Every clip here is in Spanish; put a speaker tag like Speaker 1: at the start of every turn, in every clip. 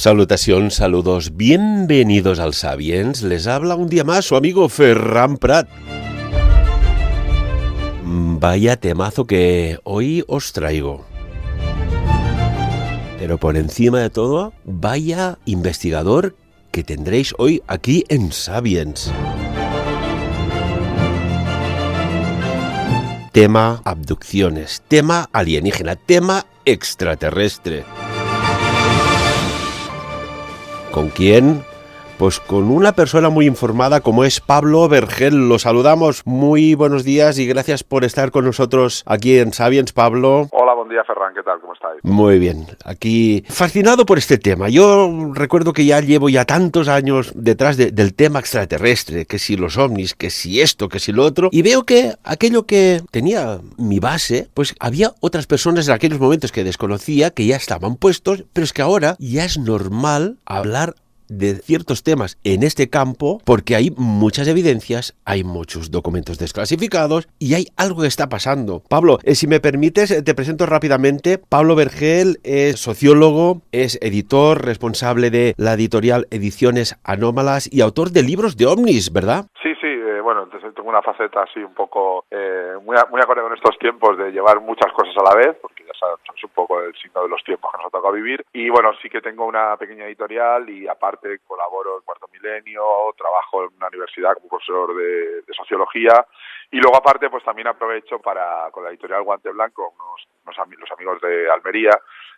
Speaker 1: Salutacions, saludos, bienvenidos al Sapiens. Les habla un día más su amigo Ferran Prat. Vaya temazo que hoy os traigo. Pero por encima de todo, vaya investigador que tendréis hoy aquí en Sapiens. Tema abducciones, tema alienígena, tema extraterrestre. ¿Con quién? Pues con una persona muy informada como es Pablo Vergel. Lo saludamos. Muy buenos días y gracias por estar con nosotros aquí en Sapiens, Pablo.
Speaker 2: Hola, buen día, Ferran. ¿Qué tal? ¿Cómo estáis?
Speaker 1: Muy bien. Aquí fascinado por este tema. Yo recuerdo que ya llevo tantos años detrás del tema extraterrestre, que si los ovnis, que si esto, que si lo otro, y veo que aquello que tenía mi base, pues había otras personas en aquellos momentos que desconocía, que ya estaban puestos, pero es que ahora ya es normal hablar de ciertos temas en este campo porque hay muchas evidencias, hay muchos documentos desclasificados y hay algo que está pasando. Pablo, si me permites, te presento rápidamente. Pablo Vergel es sociólogo, es editor, responsable de la editorial Ediciones Anómalas y autor de libros de ovnis, ¿verdad?
Speaker 2: Sí, bueno, entonces tengo una faceta así un poco muy acorde con estos tiempos de llevar muchas cosas a la vez, porque ya sabes, es un poco el signo de los tiempos que nos ha tocado vivir. Y bueno, sí que tengo una pequeña editorial y aparte colaboro en Cuarto Milenio, trabajo en una universidad como profesor de sociología y luego aparte pues también aprovecho con la editorial Guante Blanco, los amigos de Almería,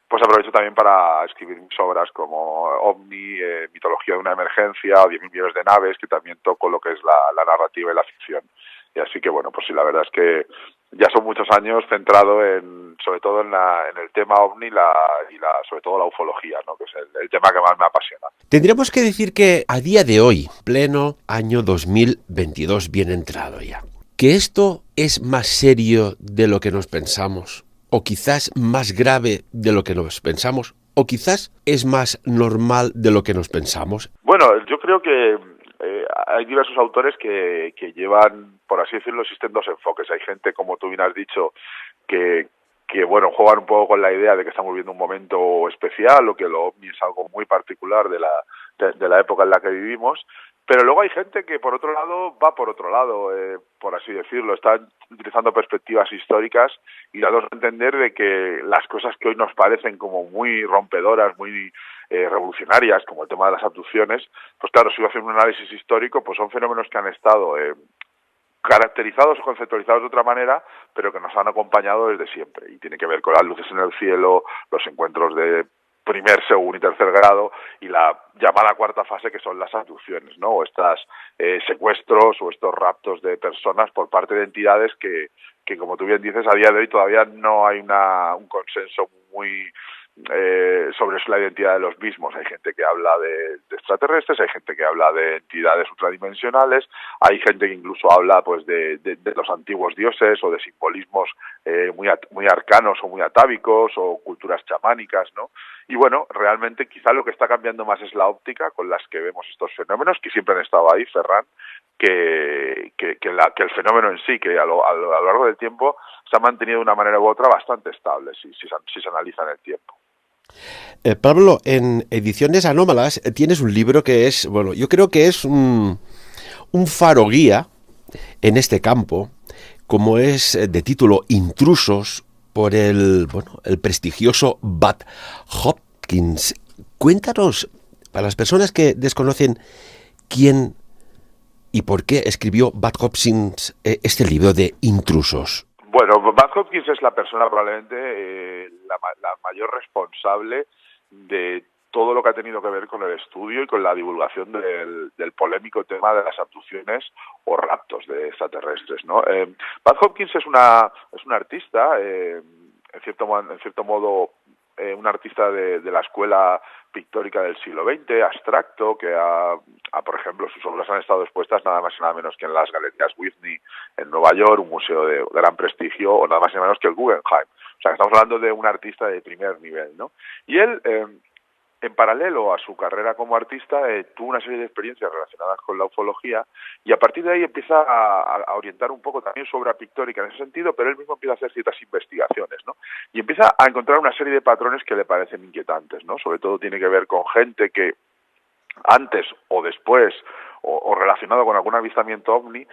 Speaker 2: pues aprovecho también para escribir mis obras como OVNI, Mitología de una emergencia o 10.000 millones de naves, que también toco lo que es la narrativa y la ficción. Y así que bueno, pues sí, la verdad es que ya son muchos años centrado sobre todo en el tema OVNI y sobre todo la ufología, ¿no? Que es el tema que más me apasiona.
Speaker 1: Tendríamos que decir que a día de hoy, pleno año 2022, bien entrado ya, que esto es más serio de lo que nos pensamos. O quizás más grave de lo que nos pensamos, o quizás es más normal de lo que nos pensamos.
Speaker 2: Bueno, yo creo que hay diversos autores que llevan, por así decirlo, existen dos enfoques. Hay gente, como tú bien has dicho, que bueno, juegan un poco con la idea de que estamos viviendo un momento especial o que lo ovni es algo muy particular de la época en la que vivimos. Pero luego hay gente que, por otro lado, va por otro lado, por así decirlo. Están utilizando perspectivas históricas y dándonos a entender de que las cosas que hoy nos parecen como muy rompedoras, muy revolucionarias, como el tema de las abducciones, pues claro, si uno hace un análisis histórico, pues son fenómenos que han estado caracterizados o conceptualizados de otra manera, pero que nos han acompañado desde siempre. Y tiene que ver con las luces en el cielo, los encuentros de primer, segundo y tercer grado y la llamada cuarta fase, que son las abducciones, ¿no? O estos secuestros o estos raptos de personas por parte de entidades que como tú bien dices, a día de hoy todavía no hay un consenso muy sobre la identidad de los mismos. Hay gente que habla de extraterrestres, hay gente que habla de entidades ultradimensionales, hay gente que incluso habla pues de los antiguos dioses o de simbolismos muy arcanos o muy atávicos o culturas chamánicas, ¿no? Y bueno, realmente quizá lo que está cambiando más es la óptica con las que vemos estos fenómenos, que siempre han estado ahí, Ferran, que el fenómeno en sí, que a lo largo del tiempo se ha mantenido de una manera u otra bastante estable, si se analiza en el tiempo.
Speaker 1: Pablo, en Ediciones Anómalas tienes un libro que es, bueno, yo creo que es un faro guía en este campo, como es de título Intrusos, por el prestigioso Bud Hopkins. Cuéntanos, para las personas que desconocen quién y por qué escribió Bud Hopkins este libro de Intrusos.
Speaker 2: Bueno, Bud Hopkins es la persona probablemente la mayor responsable de todo lo que ha tenido que ver con el estudio y con la divulgación del polémico tema de las abducciones o raptos de extraterrestres, ¿no? Bud Hopkins es un artista, en cierto modo, un artista de la escuela pictórica del siglo XX, abstracto, que por ejemplo, sus obras han estado expuestas nada más y nada menos que en las Galerías Whitney en Nueva York, un museo de gran prestigio, o nada más y nada menos que el Guggenheim. O sea, estamos hablando de un artista de primer nivel, ¿no? Y él en paralelo a su carrera como artista, tuvo una serie de experiencias relacionadas con la ufología y a partir de ahí empieza a orientar un poco también su obra pictórica en ese sentido, pero él mismo empieza a hacer ciertas investigaciones, ¿no? Y empieza a encontrar una serie de patrones que le parecen inquietantes, ¿no? Sobre todo tiene que ver con gente que antes o después o relacionado con algún avistamiento ovni,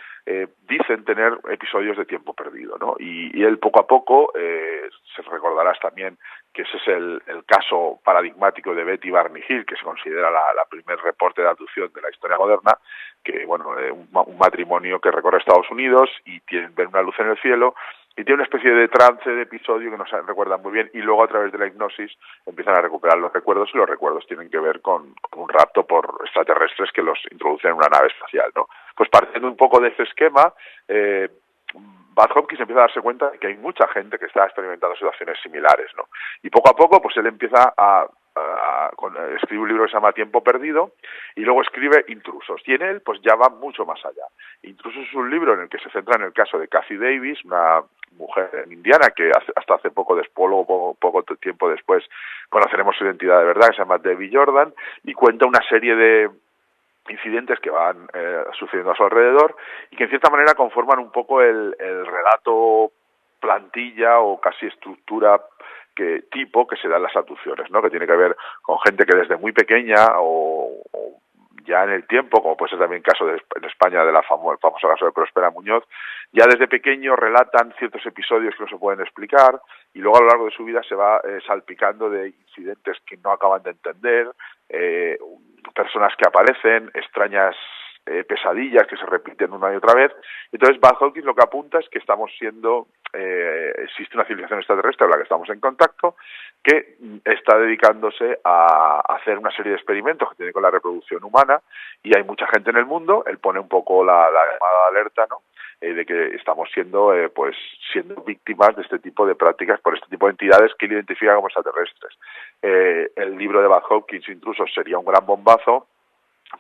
Speaker 2: dicen tener episodios de tiempo perdido, ¿no? Y él poco a poco, se recordarás también que ese es el caso paradigmático de Betty Barney Hill, que se considera la primer reporte de abducción de la historia moderna, que bueno, un matrimonio que recorre Estados Unidos y ven una luz en el cielo, y tiene una especie de trance de episodio que no se recuerdan muy bien, y luego a través de la hipnosis empiezan a recuperar los recuerdos, y los recuerdos tienen que ver con un rapto por extraterrestres que los introducen en una nave espacial, ¿no? Pues partiendo un poco de ese esquema, Bud Hopkins empieza a darse cuenta de que hay mucha gente que está experimentando situaciones similares, ¿no? Y poco a poco, pues él empieza escribe un libro que se llama Tiempo Perdido y luego escribe Intrusos, y en él pues ya va mucho más allá. Intrusos es un libro en el que se centra en el caso de Kathy Davis, una mujer indiana que hasta hace poco tiempo después conoceremos su identidad de verdad, que se llama Debbie Jordan, y cuenta una serie de incidentes que van sucediendo a su alrededor y que en cierta manera conforman un poco el relato plantilla o casi estructura que se dan las abducciones, ¿no? Que tiene que ver con gente que desde muy pequeña o ya en el tiempo, como puede ser también el caso en España de el famoso caso de Próspera Muñoz, ya desde pequeño relatan ciertos episodios que no se pueden explicar y luego a lo largo de su vida se va salpicando de incidentes que no acaban de entender, personas que aparecen, extrañas pesadillas que se repiten una y otra vez. Entonces Bud Hopkins lo que apunta es que existe una civilización extraterrestre con la que estamos en contacto, que está dedicándose a hacer una serie de experimentos que tienen con la reproducción humana, y hay mucha gente en el mundo. Él pone un poco la llamada de alerta, ¿no? De que estamos siendo víctimas de este tipo de prácticas por este tipo de entidades que él identifica como extraterrestres. El libro de Bud Hopkins, Intrusos, sería un gran bombazo,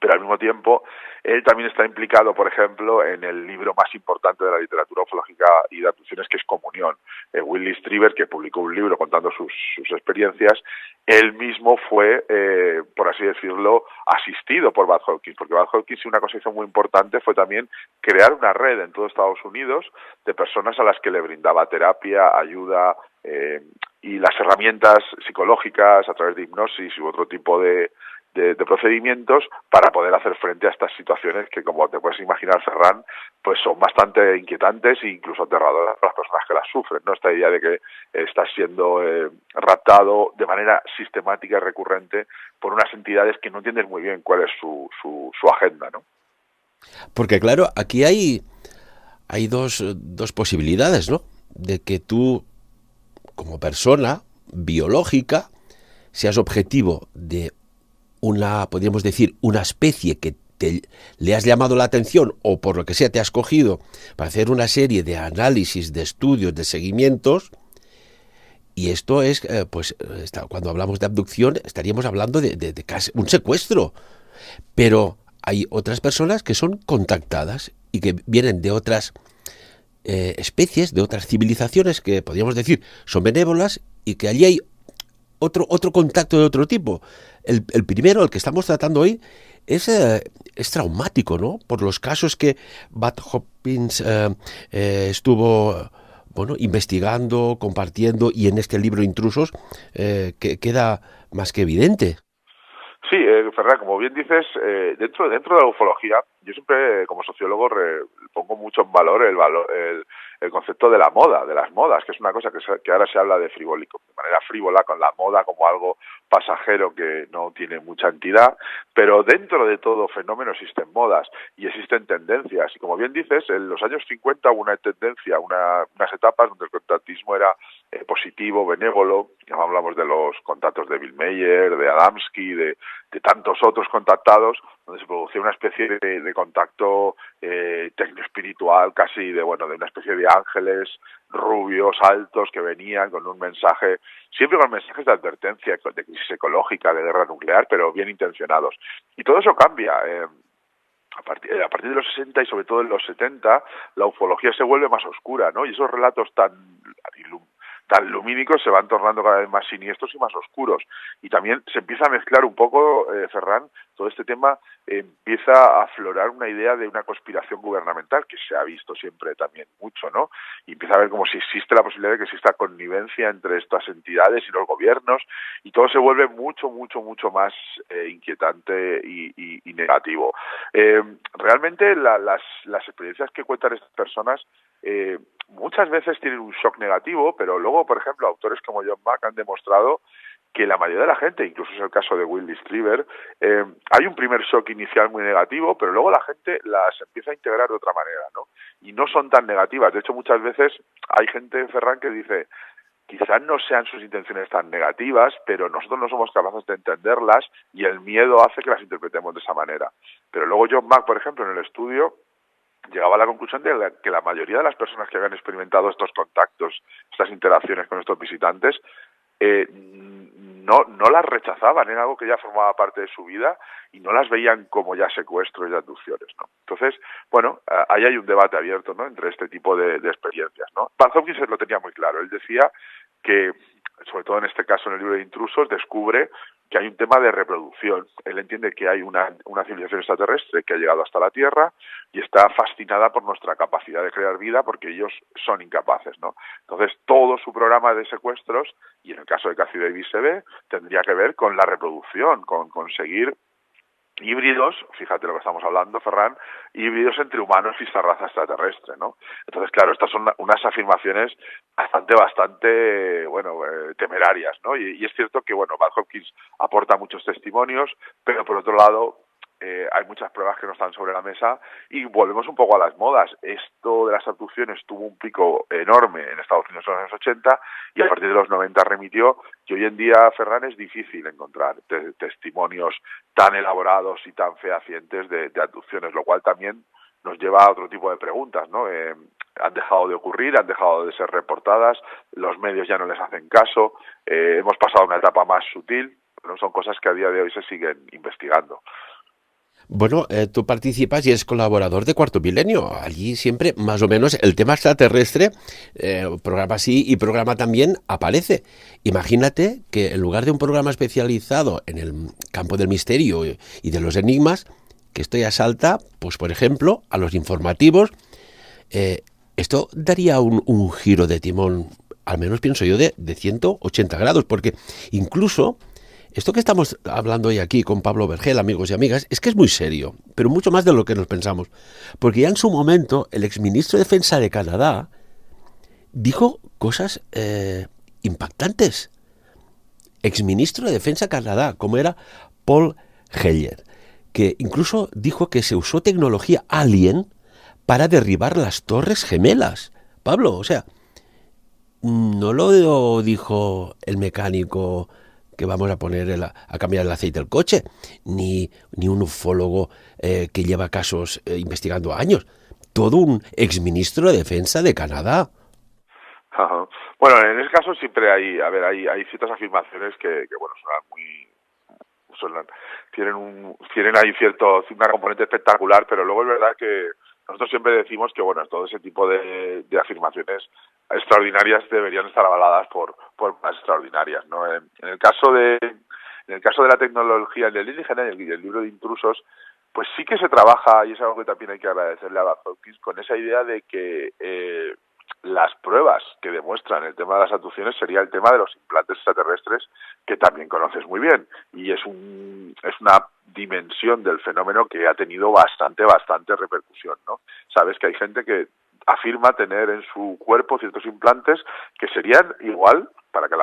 Speaker 2: pero al mismo tiempo él también está implicado, por ejemplo, en el libro más importante de la literatura ufológica y de abducciones, que es Comunión. Willis Strieber, que publicó un libro contando sus experiencias, él mismo fue, por así decirlo, asistido por Bud Hopkins, porque Bud Hopkins, una cosa que hizo muy importante fue también crear una red en todo Estados Unidos de personas a las que le brindaba terapia, ayuda, y las herramientas psicológicas a través de hipnosis u otro tipo de procedimientos para poder hacer frente a estas situaciones que, como te puedes imaginar, Ferran, pues son bastante inquietantes e incluso aterradoras para las personas que las sufren, ¿no? Esta idea de que estás siendo raptado de manera sistemática y recurrente por unas entidades que no entiendes muy bien cuál es su agenda, ¿no?
Speaker 1: Porque claro, aquí hay dos posibilidades, ¿no? De que tú, como persona biológica, seas objetivo de podríamos decir, una especie que le has llamado la atención o por lo que sea te has cogido para hacer una serie de análisis, de estudios, de seguimientos, y esto es, cuando hablamos de abducción estaríamos hablando de casi un secuestro, pero hay otras personas que son contactadas y que vienen de otras especies, de otras civilizaciones que podríamos decir son benévolas y que allí hay otro contacto de otro tipo. El primero, el que estamos tratando hoy, es traumático, ¿no? Por los casos que Bud Hopkins estuvo investigando, compartiendo, y en este libro Intrusos que queda más que evidente.
Speaker 2: Sí, Ferran, como bien dices, dentro de la ufología, yo siempre, como sociólogo, pongo mucho en valor el concepto de la moda, de las modas, que es una cosa que ahora se habla de manera frívola, con la moda como algo pasajero que no tiene mucha entidad, pero dentro de todo fenómeno existen modas y existen tendencias. Y como bien dices, en los años 50 hubo una tendencia, unas etapas donde el contactismo era positivo, benévolo. Hablamos de los contactos de Bill Mayer, de Adamski, de tantos otros contactados, donde se producía una especie de contacto tecnoespiritual, casi de una especie de ángeles rubios, altos, que venían con un mensaje, siempre con mensajes de advertencia, de crisis ecológica, de guerra nuclear, pero bien intencionados. Y todo eso cambia. A partir de los 60 y sobre todo en los 70, la ufología se vuelve más oscura, ¿no? Y esos relatos tan tan lumínicos se van tornando cada vez más siniestros y más oscuros. Y también se empieza a mezclar un poco, Ferran, todo este tema, empieza a aflorar una idea de una conspiración gubernamental, que se ha visto siempre también mucho, ¿no? Y empieza a ver como si existe la posibilidad de que exista connivencia entre estas entidades y los gobiernos, y todo se vuelve mucho, mucho, mucho más inquietante y negativo. Realmente las experiencias que cuentan estas personas muchas veces tienen un shock negativo, pero luego, por ejemplo, autores como John Mack han demostrado que la mayoría de la gente, incluso es el caso de Will Distriver, hay un primer shock inicial muy negativo, pero luego la gente las empieza a integrar de otra manera, ¿no? Y no son tan negativas. De hecho, muchas veces hay gente, Ferran, que dice, quizás no sean sus intenciones tan negativas, pero nosotros no somos capaces de entenderlas y el miedo hace que las interpretemos de esa manera. Pero luego John Mack, por ejemplo, en el estudio, llegaba a la conclusión de que la mayoría de las personas que habían experimentado estos contactos, estas interacciones con estos visitantes, no las rechazaban, era algo que ya formaba parte de su vida y no las veían como ya secuestros y abducciones, ¿no? Entonces, bueno, ahí hay un debate abierto, ¿no?, entre este tipo de experiencias, ¿no? Van Hopkins lo tenía muy claro. Él decía que, sobre todo en este caso en el libro de Intrusos, descubre que hay un tema de reproducción. Él entiende que hay una civilización extraterrestre que ha llegado hasta la Tierra y está fascinada por nuestra capacidad de crear vida porque ellos son incapaces, ¿no? Entonces, todo su programa de secuestros, y en el caso de Cathy Davis se ve, tendría que ver con la reproducción, con conseguir híbridos, fíjate lo que estamos hablando, Ferran, híbridos entre humanos y esta raza extraterrestre, ¿no? Entonces, claro, estas son unas afirmaciones bastante, bueno, temerarias, ¿no? Y es cierto que, bueno, Van Hopkins aporta muchos testimonios, pero por otro lado, hay muchas pruebas que no están sobre la mesa y volvemos un poco a las modas. Esto de las abducciones tuvo un pico enorme en Estados Unidos en los años 80 y a partir de los 90 remitió, y hoy en día, Ferran, es difícil encontrar testimonios tan elaborados y tan fehacientes de abducciones, lo cual también nos lleva a otro tipo de preguntas, ¿no? Han dejado de ocurrir, han dejado de ser reportadas, los medios ya no les hacen caso, hemos pasado a una etapa más sutil, pero son cosas que a día de hoy se siguen investigando.
Speaker 1: Bueno, tú participas y eres colaborador de Cuarto Milenio. Allí siempre, más o menos, el tema extraterrestre, programa sí y programa también, aparece. Imagínate que en lugar de un programa especializado en el campo del misterio y de los enigmas, que esto ya salta, pues por ejemplo, a los informativos, esto daría un giro de timón, al menos pienso yo, de 180 grados, porque incluso esto que estamos hablando hoy aquí con Pablo Vergel, amigos y amigas, es que es muy serio, pero mucho más de lo que nos pensamos. Porque ya en su momento el exministro de Defensa de Canadá dijo cosas impactantes. Exministro de Defensa de Canadá, como era Paul Heller, que incluso dijo que se usó tecnología alien para derribar las Torres Gemelas. Pablo, o sea, no lo dijo el mecánico que vamos a poner a cambiar el aceite del coche, ni un ufólogo que lleva casos investigando años. Todo un exministro de Defensa de Canadá.
Speaker 2: Ajá. Bueno, en ese caso siempre hay ciertas afirmaciones que bueno, tienen ahí una componente espectacular, pero luego es verdad que nosotros siempre decimos que bueno, todo ese tipo de afirmaciones extraordinarias deberían estar avaladas por más extraordinarias, ¿no? En el caso de la tecnología alienígena y el libro de Intrusos, pues sí que se trabaja, y es algo que también hay que agradecerle a Van Hopkins, con esa idea de que las pruebas que demuestran el tema de las abducciones sería el tema de los implantes extraterrestres, que también conoces muy bien, y es una dimensión del fenómeno que ha tenido bastante repercusión, ¿no? Sabes que hay gente que afirma tener en su cuerpo ciertos implantes que serían igual, para que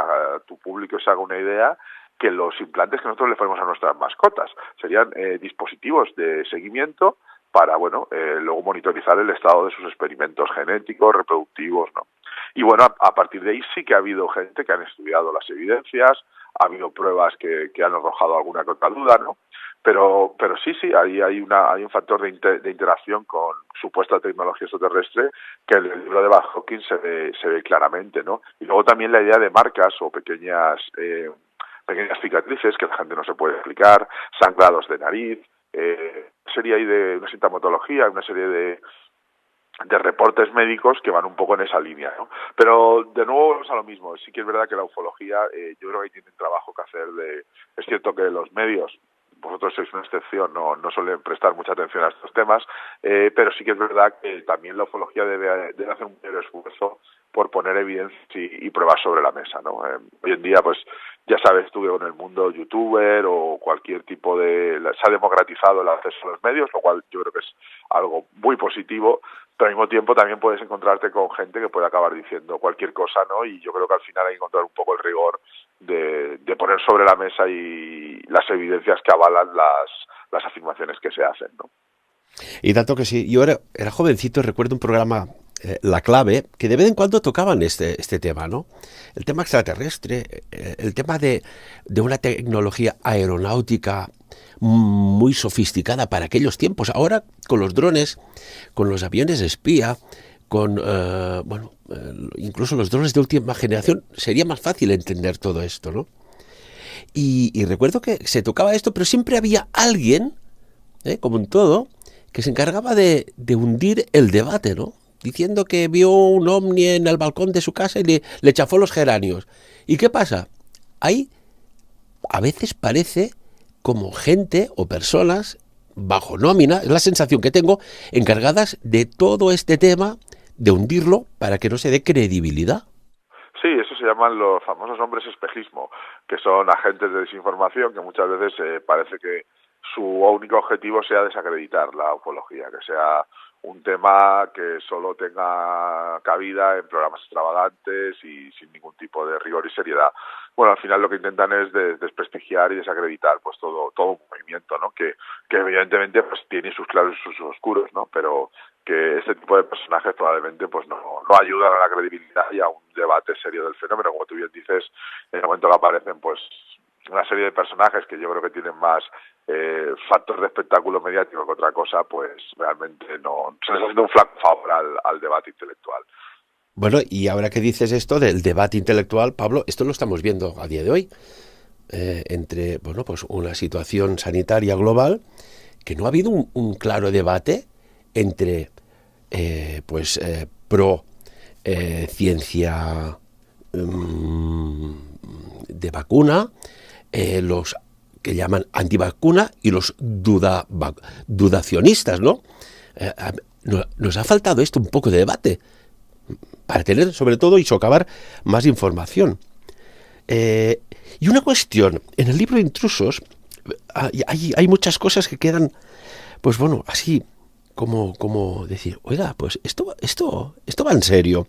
Speaker 2: tu público se haga una idea, que los implantes que nosotros le ponemos a nuestras mascotas. Serían dispositivos de seguimiento para, bueno, luego monitorizar el estado de sus experimentos genéticos, reproductivos, ¿no? Y bueno, a partir de ahí sí que ha habido gente que han estudiado las evidencias, ha habido pruebas que han arrojado alguna que otra duda, ¿no? Pero sí, hay un factor de interacción con supuesta tecnología extraterrestre que en el libro de Van Hopkins se ve claramente, ¿no? Y luego también la idea de marcas o pequeñas cicatrices que la gente no se puede explicar, sangrados de nariz, serie ahí de una sintomatología, una serie reportes médicos que van un poco en esa línea, ¿no? Pero de nuevo vamos a lo mismo. Sí que es verdad que la ufología, yo creo que ahí tienen trabajo que hacer. Es cierto que los medios, vosotros sois una excepción, no suelen prestar mucha atención a estos temas, pero sí que es verdad que también la ufología debe hacer un mayor esfuerzo por poner evidencias y pruebas sobre la mesa, ¿no? Hoy en día, pues ya sabes tú que con el mundo youtuber o cualquier tipo se ha democratizado el acceso a los medios, lo cual yo creo que es algo muy positivo, pero al mismo tiempo también puedes encontrarte con gente que puede acabar diciendo cualquier cosa, ¿no? Y yo creo que al final hay que encontrar un poco el rigor de poner sobre la mesa y las evidencias que avalan las afirmaciones que se hacen, ¿no?
Speaker 1: Y tanto que sí, yo era jovencito, recuerdo un programa, La Clave, que de vez en cuando tocaban este tema, ¿no? El tema extraterrestre, el tema de una tecnología aeronáutica muy sofisticada para aquellos tiempos. Ahora, con los drones, con los aviones espía, con, incluso los drones de última generación, sería más fácil entender todo esto, ¿no? Y recuerdo que se tocaba esto, pero siempre había alguien, como en todo, que se encargaba de hundir el debate, ¿no? Diciendo que vio un ovni en el balcón de su casa y le chafó los geranios. ¿Y qué pasa? Ahí a veces parece como gente o personas bajo nómina, es la sensación que tengo, encargadas de todo este tema, de hundirlo para que no se dé credibilidad.
Speaker 2: Sí, eso se llaman los famosos hombres espejismo, que son agentes de desinformación que muchas veces parece que su único objetivo sea desacreditar la ufología, que sea un tema que solo tenga cabida en programas extravagantes y sin ningún tipo de rigor y seriedad. Bueno, al final lo que intentan es desprestigiar y desacreditar pues todo un movimiento, ¿no? Que evidentemente pues tiene sus claros y sus oscuros, ¿no? Pero que este tipo de personajes probablemente pues no ayudan a la credibilidad y a un debate serio del fenómeno. Como tú bien dices, en el momento que aparecen pues una serie de personajes que yo creo que tienen más factor de espectáculo mediático que otra cosa, pues realmente no se les hace un flaco favor al debate intelectual.
Speaker 1: Bueno, y ahora que dices esto del debate intelectual, Pablo, esto lo estamos viendo a día de hoy, entre, bueno, pues una situación sanitaria global, que no ha habido un claro debate entre, pro ciencia de vacuna, los que llaman antivacuna y los dudacionistas, ¿no? Nos ha faltado esto, un poco de debate, para tener, sobre todo, y socavar más información. Y una cuestión, en el libro de Intrusos hay muchas cosas que quedan, pues bueno, así como decir, oiga, pues esto va en serio.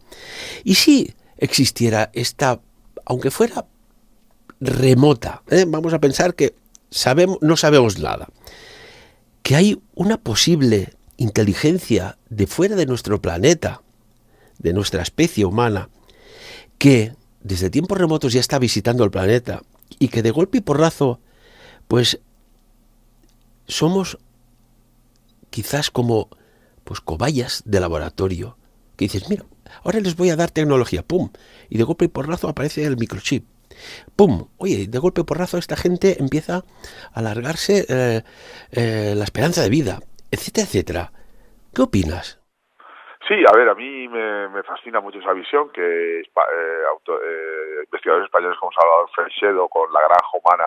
Speaker 1: Y si existiera esta, aunque fuera remota, vamos a pensar que no sabemos nada, que hay una posible inteligencia de fuera de nuestro planeta, de nuestra especie humana, que desde tiempos remotos ya está visitando el planeta y que de golpe y porrazo, pues somos quizás como pues cobayas de laboratorio, que dices, mira, ahora les voy a dar tecnología, pum, y de golpe y porrazo aparece el microchip, pum, oye, de golpe y porrazo esta gente empieza a alargarse la esperanza de vida, etcétera, etcétera. ¿Qué opinas?
Speaker 2: Sí, a ver, a mí me fascina mucho esa visión que investigadores españoles como Salvador Freixedo con la granja humana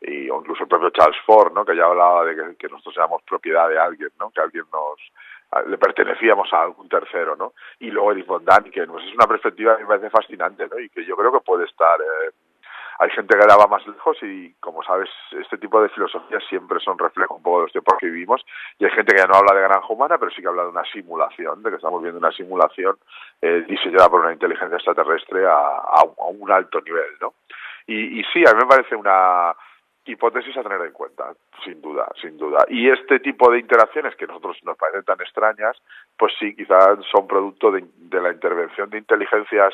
Speaker 2: o incluso el propio Charles Fort, ¿no? Que ya hablaba de que nosotros éramos propiedad de alguien, ¿no? Que alguien le pertenecíamos a algún tercero, ¿no? Y luego Eric von Däniken, pues es una perspectiva que me parece fascinante, ¿no? Y que yo creo que puede estar hay gente que va más lejos y, como sabes, este tipo de filosofías siempre son reflejo un poco de los tiempos que vivimos, y hay gente que ya no habla de granja humana, pero sí que habla de una simulación, de que estamos viendo una simulación diseñada por una inteligencia extraterrestre a un alto nivel, ¿no? Y sí, a mí me parece una hipótesis a tener en cuenta, sin duda, sin duda. Y este tipo de interacciones que a nosotros nos parecen tan extrañas, pues sí, quizás son producto de la intervención de inteligencias.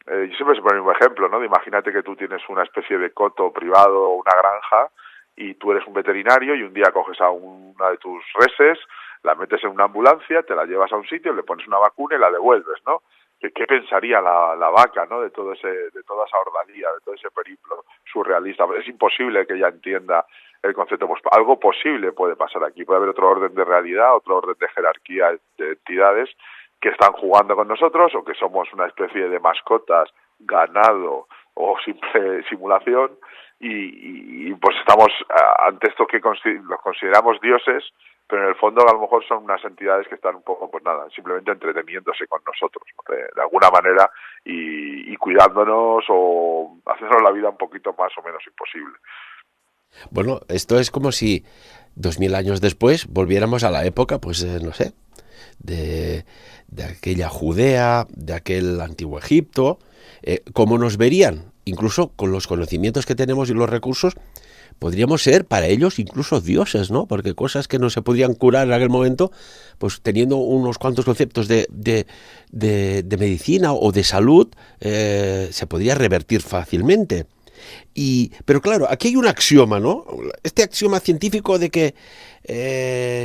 Speaker 2: Yo siempre se pone el mismo ejemplo, ¿no? Imagínate que tú tienes una especie de coto privado o una granja y tú eres un veterinario y un día coges a una de tus reses, la metes en una ambulancia, te la llevas a un sitio, le pones una vacuna y la devuelves, ¿no? ¿Qué pensaría la vaca, ¿no? De toda esa ordalía, de todo ese periplo surrealista? Es imposible que ella entienda el concepto, pues algo posible puede pasar aquí, puede haber otro orden de realidad, otro orden de jerarquía de entidades que están jugando con nosotros, o que somos una especie de mascotas, ganado o simple simulación, y pues estamos ante esto que los consideramos dioses, pero en el fondo a lo mejor son unas entidades que están un poco, pues nada, simplemente entreteniéndose con nosotros, ¿no? De alguna manera, y cuidándonos o haciéndonos la vida un poquito más o menos imposible.
Speaker 1: Bueno, esto es como si 2000 años después volviéramos a la época, pues no sé, de aquella Judea, de aquel antiguo Egipto. ¿Cómo nos verían? Incluso con los conocimientos que tenemos y los recursos, podríamos ser para ellos incluso dioses, ¿no? Porque cosas que no se podían curar en aquel momento, pues teniendo unos cuantos conceptos de medicina o de salud, se podría revertir fácilmente. Pero claro, aquí hay un axioma, ¿no? Este axioma científico de que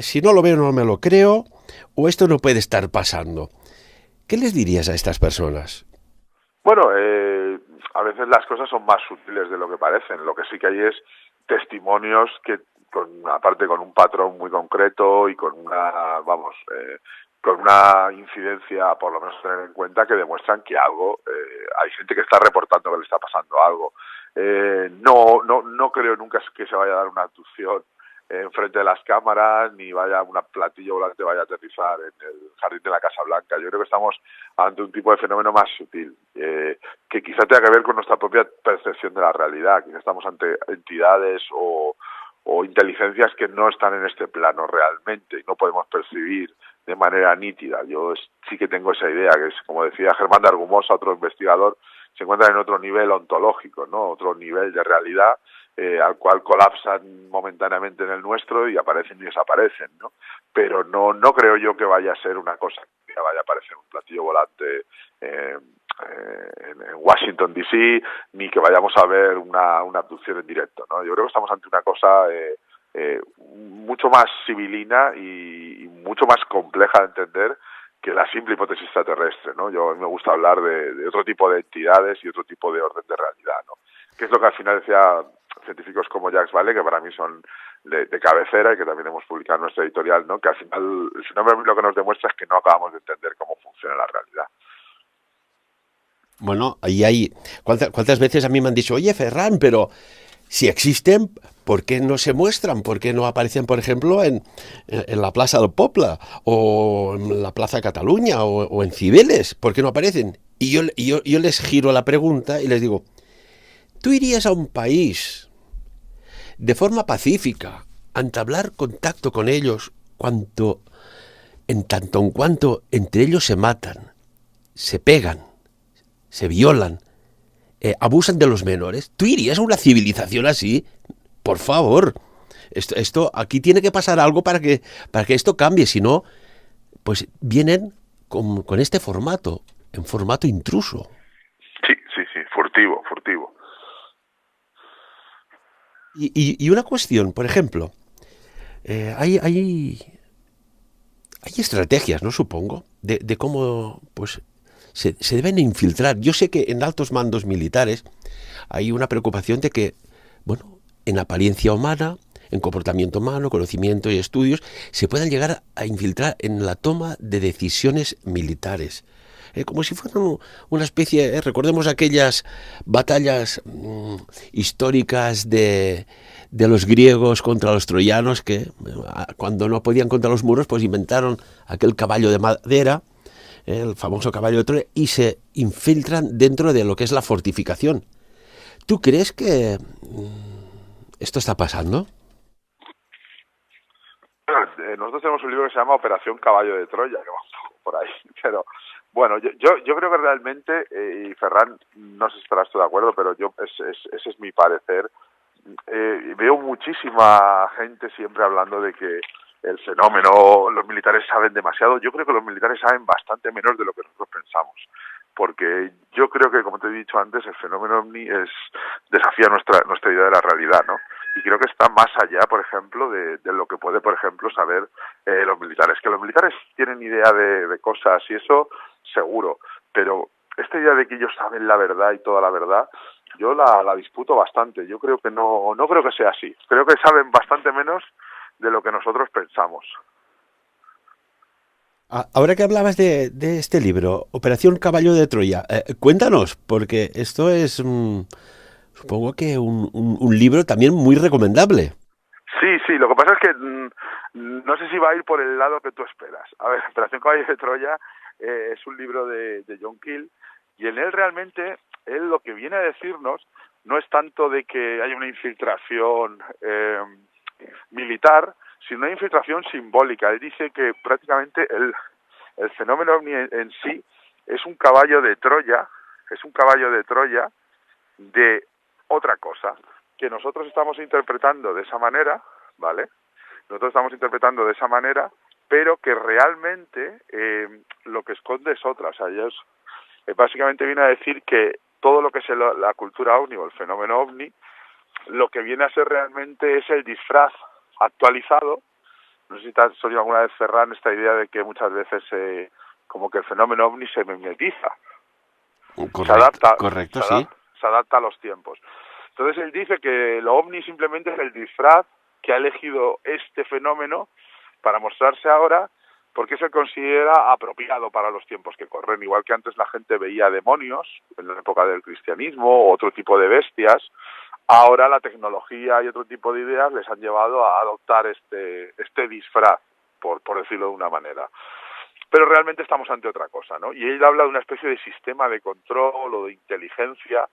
Speaker 1: si no lo veo no me lo creo, o esto no puede estar pasando. ¿Qué les dirías a estas personas?
Speaker 2: Bueno, a veces las cosas son más sutiles de lo que parecen. Lo que sí que hay es testimonios que, aparte con un patrón muy concreto y con con una incidencia, por lo menos tener en cuenta, que demuestran que algo, hay gente que está reportando que le está pasando algo. No creo nunca que se vaya a dar una abducción enfrente de las cámaras, ni vaya una platillo volante vaya a aterrizar en el jardín de la Casa Blanca. Yo creo que estamos ante un tipo de fenómeno más sutil, que quizá tenga que ver con nuestra propia percepción de la realidad. Quizá estamos ante entidades o inteligencias que no están en este plano realmente y no podemos percibir de manera nítida. Yo sí que tengo esa idea, que es, como decía Germán de Argumosa, otro investigador, se encuentran en otro nivel ontológico, ¿no? Otro nivel de realidad, al cual colapsan momentáneamente en el nuestro y aparecen y desaparecen, ¿no? Pero no creo yo que vaya a ser una cosa que vaya a aparecer un platillo volante en Washington D.C., ni que vayamos a ver una abducción en directo, ¿no? Yo creo que estamos ante una cosa mucho más civilina y mucho más compleja de entender que la simple hipótesis extraterrestre, ¿no? A mí me gusta hablar de otro tipo de entidades y otro tipo de orden de realidad, ¿no? Que es lo que al final decía científicos como Jacques Vallée, que para mí son de cabecera y que también hemos publicado en nuestra editorial, ¿no? Que al final el fenómeno lo que nos demuestra es que no acabamos de entender cómo funciona la realidad.
Speaker 1: Bueno, ahí hay... ¿Cuántas veces a mí me han dicho, oye, Ferran, pero si existen, ¿por qué no se muestran? ¿Por qué no aparecen, por ejemplo, en la Plaza del Poble o en la Plaza de Cataluña o en Cibeles? ¿Por qué no aparecen? Y yo les giro la pregunta y les digo, ¿tú irías a un país de forma pacífica a entablar contacto con ellos en tanto en cuanto entre ellos se matan, se pegan, se violan, abusan de los menores? ¿Tú irías a una civilización así? Por favor, esto aquí tiene que pasar algo para que esto cambie, si no, pues vienen con este formato, en formato intruso.
Speaker 2: Sí, furtivo.
Speaker 1: Y una cuestión, por ejemplo, hay estrategias, ¿no? Supongo, de cómo pues se deben infiltrar. Yo sé que en altos mandos militares hay una preocupación de que, bueno, en apariencia humana, en comportamiento humano, conocimiento y estudios, se puedan llegar a infiltrar en la toma de decisiones militares. Como si fueran una especie, recordemos aquellas batallas históricas de los griegos contra los troyanos, que cuando no podían contra los muros, pues inventaron aquel caballo de madera, el famoso caballo de Troya, y se infiltran dentro de lo que es la fortificación. ¿Tú crees que esto está pasando?
Speaker 2: Nosotros tenemos un libro que se llama Operación Caballo de Troya, que va un poco por ahí, pero bueno, yo creo que realmente, y Ferran, no sé si estarás tú de acuerdo, pero ese es mi parecer. Veo muchísima gente siempre hablando de que el fenómeno, los militares saben demasiado. Yo creo que los militares saben bastante menos de lo que nosotros pensamos, porque yo creo que, como te he dicho antes, el fenómeno OVNI desafía nuestra idea de la realidad, ¿no? Y creo que está más allá, por ejemplo, de lo que puede, por ejemplo, saber los militares. Que los militares tienen idea de cosas y eso, seguro, pero esta idea de que ellos saben la verdad y toda la verdad, yo la disputo bastante. Yo creo que no creo que sea así. Creo que saben bastante menos de lo que nosotros pensamos.
Speaker 1: Ahora que hablabas de este libro, Operación Caballo de Troya, cuéntanos, porque esto es, supongo que un libro también muy recomendable.
Speaker 2: Sí, lo que pasa es que no sé si va a ir por el lado que tú esperas. A ver, Operación Caballo de Troya es un libro de John Keel, y en él realmente, él lo que viene a decirnos no es tanto de que haya una infiltración militar, sino una infiltración simbólica. Él dice que prácticamente el fenómeno ovni en sí es un caballo de Troya, de otra cosa, que nosotros estamos interpretando de esa manera, ¿vale? Nosotros estamos interpretando de esa manera, pero que realmente lo que esconde es otra. O sea, ellos básicamente viene a decir que todo lo que es la cultura ovni o el fenómeno ovni, lo que viene a ser realmente es el disfraz actualizado. No sé si te has oído alguna vez, Ferran, esta idea de que muchas veces como que el fenómeno ovni se mimetiza, se
Speaker 1: Correcto,
Speaker 2: adapta,
Speaker 1: correcto, sí.
Speaker 2: se adapta a los tiempos. Entonces él dice que lo ovni simplemente es el disfraz que ha elegido este fenómeno para mostrarse ahora, porque se considera apropiado para los tiempos que corren. Igual que antes la gente veía demonios en la época del cristianismo o otro tipo de bestias, ahora la tecnología y otro tipo de ideas les han llevado a adoptar este disfraz, por decirlo de una manera. Pero realmente estamos ante otra cosa, ¿no? Y él habla de una especie de sistema de control o de inteligencia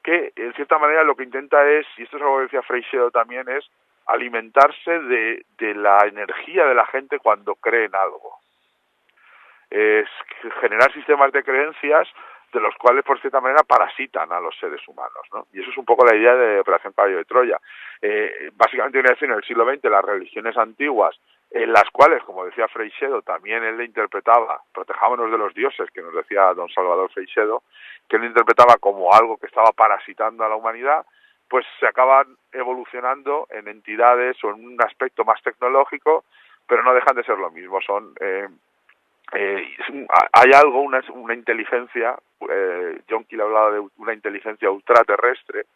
Speaker 2: que, en cierta manera, lo que intenta es, y esto es algo que decía Freixedo también, es alimentarse de la energía de la gente cuando cree en algo. Es generar sistemas de creencias de los cuales, por cierta manera, parasitan a los seres humanos, ¿no? Y eso es un poco la idea de Operación Caballo de Troya. Básicamente, viene a decir, en el siglo XX, las religiones antiguas, en las cuales, como decía Freixedo, también él le interpretaba, protejámonos de los dioses, que nos decía don Salvador Freixedo, que él interpretaba como algo que estaba parasitando a la humanidad, pues se acaban evolucionando en entidades o en un aspecto más tecnológico, pero no dejan de ser lo mismo. Son hay algo, una inteligencia, John Keel hablaba de una inteligencia ultraterrestre,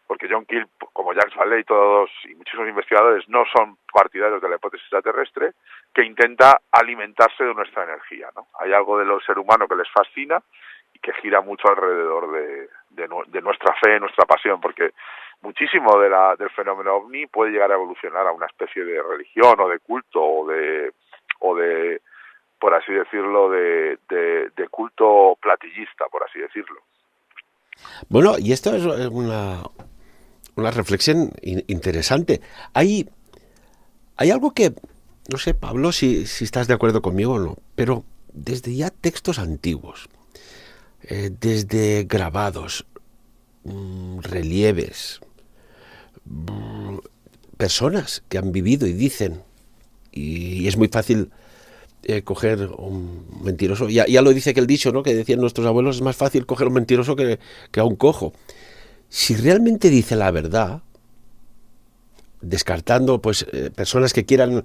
Speaker 2: porque John Keel, como Jacques Vallée y todos y muchísimos investigadores, no son partidarios de la hipótesis extraterrestre, que intenta alimentarse de nuestra energía, ¿no? Hay algo de lo ser humano que les fascina y que gira mucho alrededor de nuestra fe, nuestra pasión, porque muchísimo del fenómeno ovni puede llegar a evolucionar a una especie de religión o de culto o de por así decirlo, de culto platillista, por así decirlo.
Speaker 1: Bueno, y esto es una reflexión interesante. Hay algo que, no sé, Pablo, si estás de acuerdo conmigo o no, pero desde ya textos antiguos, desde grabados, relieves, personas que han vivido y dicen, y es muy fácil coger un mentiroso, ya lo dice que el dicho, ¿no?, que decían nuestros abuelos, es más fácil coger un mentiroso que a un cojo. Si realmente dice la verdad, descartando pues personas que quieran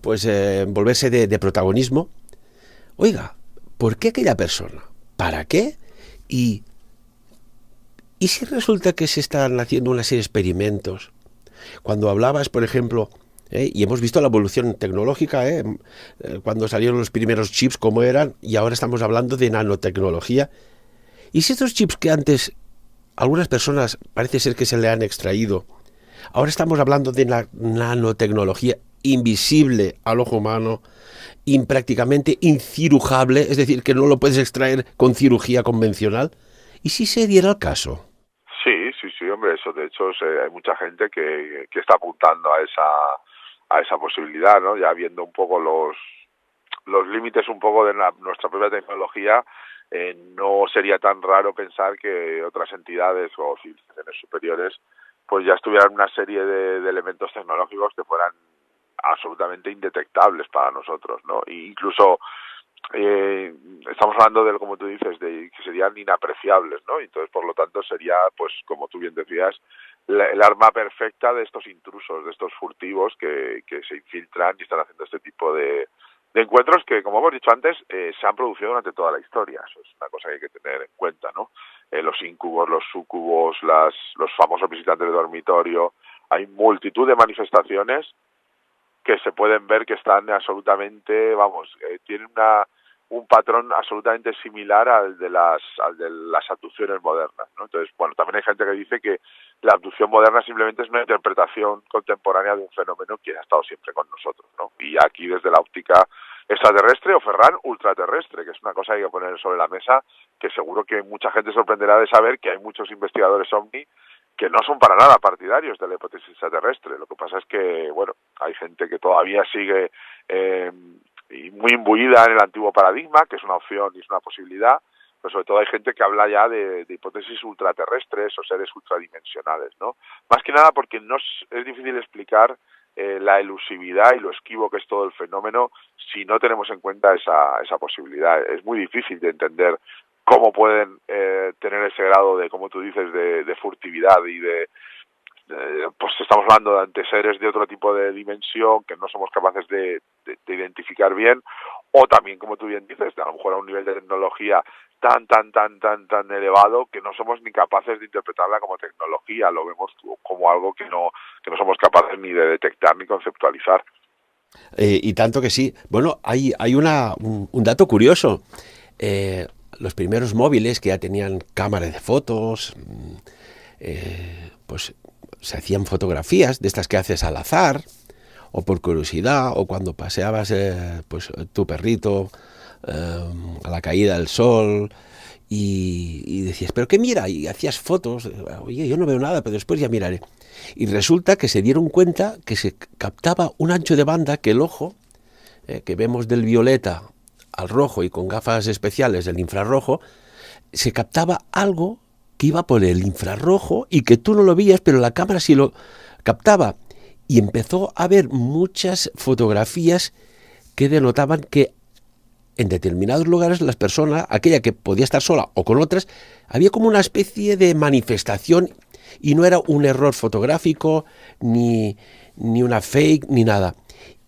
Speaker 1: volverse de protagonismo, oiga, ¿por qué aquella persona? ¿Para qué? ¿Y si resulta que se están haciendo una serie de experimentos? Cuando hablabas, por ejemplo, y hemos visto la evolución tecnológica, cuando salieron los primeros chips como eran, y ahora estamos hablando de nanotecnología. ¿Y si estos chips que antes algunas personas parece ser que se le han extraído, ahora estamos hablando de la nanotecnología invisible al ojo humano, prácticamente incirujable, es decir, que no lo puedes extraer con cirugía convencional? ¿Y si se diera el caso?
Speaker 2: Sí, hombre, eso de hecho hay mucha gente que está apuntando a esa posibilidad, ¿no? Ya viendo un poco los límites un poco de nuestra propia tecnología, no sería tan raro pensar que otras entidades o civilizaciones superiores pues ya estuvieran una serie de elementos tecnológicos que fueran absolutamente indetectables para nosotros, ¿no? E incluso estamos hablando de, como tú dices, de que serían inapreciables, ¿no? Entonces, por lo tanto, sería, pues, como tú bien decías, el arma perfecta de estos intrusos, de estos furtivos que se infiltran y están haciendo este tipo de encuentros que, como hemos dicho antes, se han producido durante toda la historia. Eso es una cosa que hay que tener en cuenta, ¿no? los incubos, los súcubos, los famosos visitantes de dormitorio. Hay multitud de manifestaciones que se pueden ver que están absolutamente, tienen un patrón absolutamente similar al de las abducciones modernas, ¿no? Entonces, bueno, también hay gente que dice que la abducción moderna simplemente es una interpretación contemporánea de un fenómeno que ha estado siempre con nosotros, ¿no? Y aquí desde la óptica extraterrestre o Ferran ultraterrestre, que es una cosa que hay que poner sobre la mesa, que seguro que mucha gente sorprenderá de saber que hay muchos investigadores OVNI que no son para nada partidarios de la hipótesis extraterrestre. Lo que pasa es que, bueno, hay gente que todavía sigue muy imbuida en el antiguo paradigma, que es una opción y es una posibilidad, pero sobre todo hay gente que habla ya de hipótesis ultraterrestres o seres ultradimensionales, ¿no? Más que nada porque es difícil explicar la elusividad y lo esquivo que es todo el fenómeno si no tenemos en cuenta esa posibilidad. Es muy difícil de entender cómo pueden tener ese grado de, como tú dices, de furtividad y pues estamos hablando ante seres de otro tipo de dimensión que no somos capaces de identificar bien, o también, como tú bien dices, a lo mejor a un nivel de tecnología tan elevado que no somos ni capaces de interpretarla como tecnología, lo vemos como algo que no somos capaces ni de detectar ni conceptualizar.
Speaker 1: Y tanto que sí. Bueno, hay un dato curioso. Los primeros móviles que ya tenían cámara de fotos, pues se hacían fotografías de estas que haces al azar, o por curiosidad, o cuando paseabas pues tu perrito a la caída del sol, y decías, ¿pero qué mira? Y hacías fotos, oye, yo no veo nada, pero después ya miraré. Y resulta que se dieron cuenta que se captaba un ancho de banda que el ojo, que vemos del violeta al rojo y con gafas especiales del infrarrojo, se captaba algo que iba por el infrarrojo y que tú no lo veías, pero la cámara sí lo captaba. Y empezó a haber muchas fotografías que denotaban que en determinados lugares las personas, aquella que podía estar sola o con otras, había como una especie de manifestación y no era un error fotográfico, ni una fake, ni nada.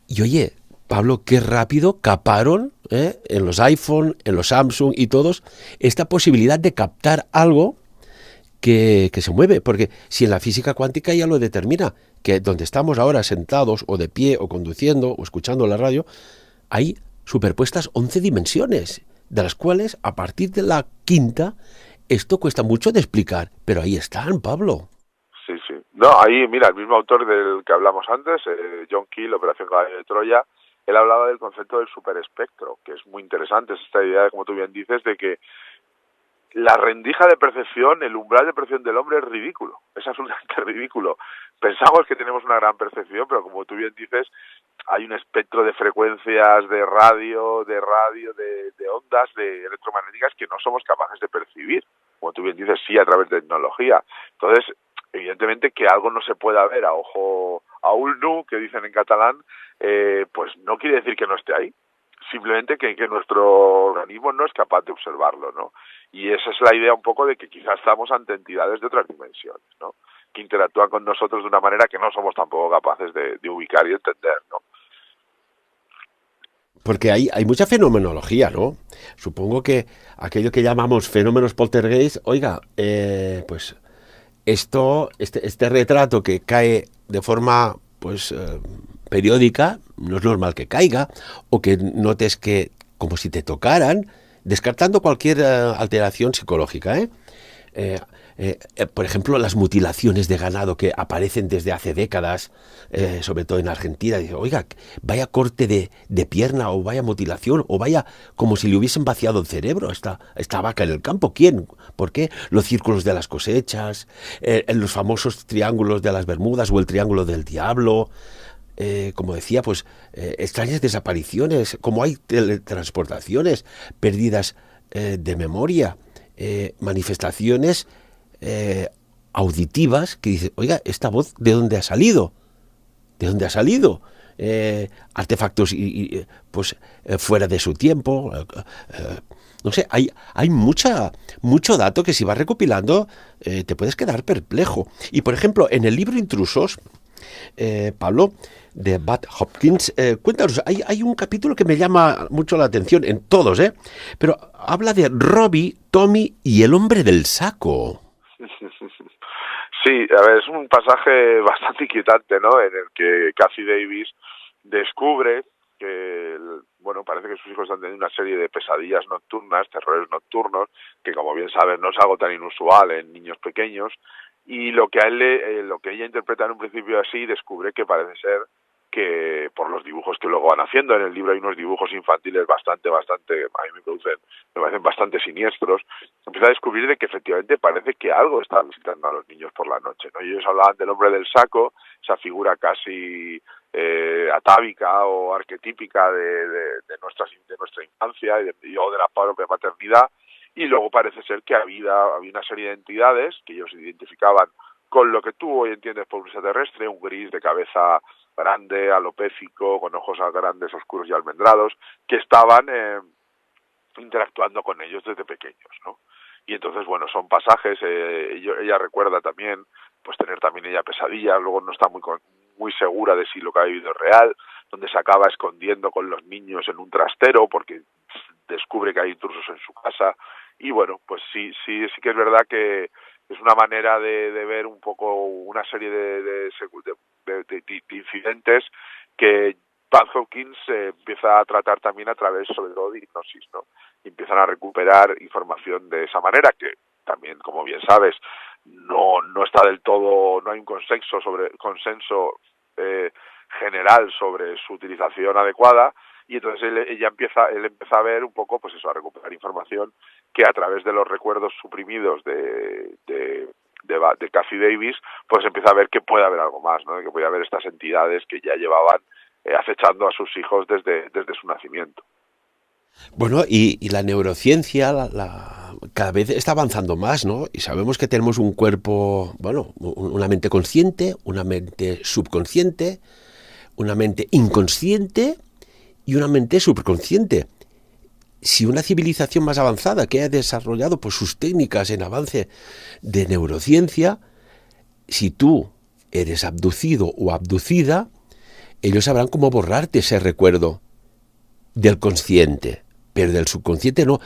Speaker 1: Y oye, Pablo, qué rápido caparon en los iPhone, en los Samsung y todos, esta posibilidad de captar algo que se mueve, porque si en la física cuántica ya lo determina, que donde estamos ahora sentados o de pie o conduciendo o escuchando la radio, hay superpuestas 11 dimensiones, de las cuales a partir de la quinta esto cuesta mucho de explicar, pero ahí están, Pablo.
Speaker 2: Sí. No, ahí, mira, el mismo autor del que hablamos antes, John Keel, Operación Caballo de Troya, él hablaba del concepto del superespectro, que es muy interesante, es esta idea, como tú bien dices, de que la rendija de percepción, el umbral de percepción del hombre es ridículo, es absolutamente ridículo. Pensamos que tenemos una gran percepción, pero como tú bien dices, hay un espectro de frecuencias de radio, de ondas, de electromagnéticas que no somos capaces de percibir. Como tú bien dices, sí, a través de tecnología. Entonces, evidentemente que algo no se pueda ver a ojo, a ull nu, que dicen en catalán, pues no quiere decir que no esté ahí. Simplemente que nuestro organismo no es capaz de observarlo, ¿no? Y esa es la idea un poco de que quizás estamos ante entidades de otras dimensiones, ¿no? Que interactúan con nosotros de una manera que no somos tampoco capaces de ubicar y entender, ¿no?
Speaker 1: Porque hay mucha fenomenología, ¿no? Supongo que aquello que llamamos fenómenos poltergeist, oiga, pues este retrato que cae de forma, pues, periódica, no es normal que caiga, o que notes que como si te tocaran, descartando cualquier alteración psicológica, por ejemplo, las mutilaciones de ganado que aparecen desde hace décadas, sobre todo en Argentina. Dice, oiga, vaya corte de pierna, o vaya mutilación, o vaya como si le hubiesen vaciado el cerebro a esta vaca en el campo. ¿Quién? ¿Por qué? Los círculos de las cosechas, los famosos triángulos de las Bermudas o el triángulo del diablo. Como decía, pues extrañas desapariciones, como hay teletransportaciones, pérdidas de memoria, manifestaciones auditivas que dice, oiga, esta voz, ¿de dónde ha salido? ¿De dónde ha salido? Artefactos pues fuera de su tiempo, no sé, hay mucho dato que si vas recopilando te puedes quedar perplejo. Y por ejemplo, en el libro Intrusos, Pablo, de Bad Hopkins. Cuéntanos, hay un capítulo que me llama mucho la atención, en todos, pero habla de Robbie, Tommy y el hombre del saco.
Speaker 2: Sí, a ver, es un pasaje bastante inquietante, ¿no? En el que Kathy Davis descubre que, bueno, parece que sus hijos han tenido una serie de pesadillas nocturnas, terrores nocturnos, que como bien sabes no es algo tan inusual en niños pequeños, y lo que a él lo que ella interpreta en un principio así, descubre que parece ser que por los dibujos que luego van haciendo, en el libro hay unos dibujos infantiles bastante, a mí me parecen bastante siniestros, empieza a descubrir de que efectivamente parece que algo está visitando a los niños por la noche, ¿no? Y ellos hablaban del hombre del saco, esa figura casi atávica o arquetípica de nuestra infancia o de la propia paternidad, y luego parece ser que había una serie de entidades que ellos identificaban con lo que tú hoy entiendes por un extraterrestre, un gris de cabeza grande, alopécico, con ojos grandes, oscuros y almendrados, que estaban interactuando con ellos desde pequeños, ¿no? Y entonces, bueno, son pasajes, ella recuerda también, pues tener también ella pesadillas, luego no está muy segura de si lo que ha vivido es real, donde se acaba escondiendo con los niños en un trastero porque descubre que hay intrusos en su casa, y bueno, pues sí que es verdad que es una manera de ver un poco una serie de incidentes que Bad Hopkins empieza a tratar también a través, sobre todo, de hipnosis, ¿no? Y empiezan a recuperar información de esa manera, que también, como bien sabes, no está del todo, no hay un consenso general sobre su utilización adecuada, y entonces él empieza a ver un poco, pues eso, a recuperar información que a través de los recuerdos suprimidos de Kathy Davis, pues empieza a ver que puede haber algo más, ¿no? Que puede haber estas entidades que ya llevaban acechando a sus hijos desde su nacimiento.
Speaker 1: Bueno, y la neurociencia cada vez está avanzando más, ¿no? Y sabemos que tenemos un cuerpo, bueno, una mente consciente, una mente subconsciente, una mente inconsciente y una mente superconsciente. Si una civilización más avanzada que ha desarrollado pues, sus técnicas en avance de neurociencia, si tú eres abducido o abducida, ellos sabrán cómo borrarte ese recuerdo del consciente, pero del subconsciente no.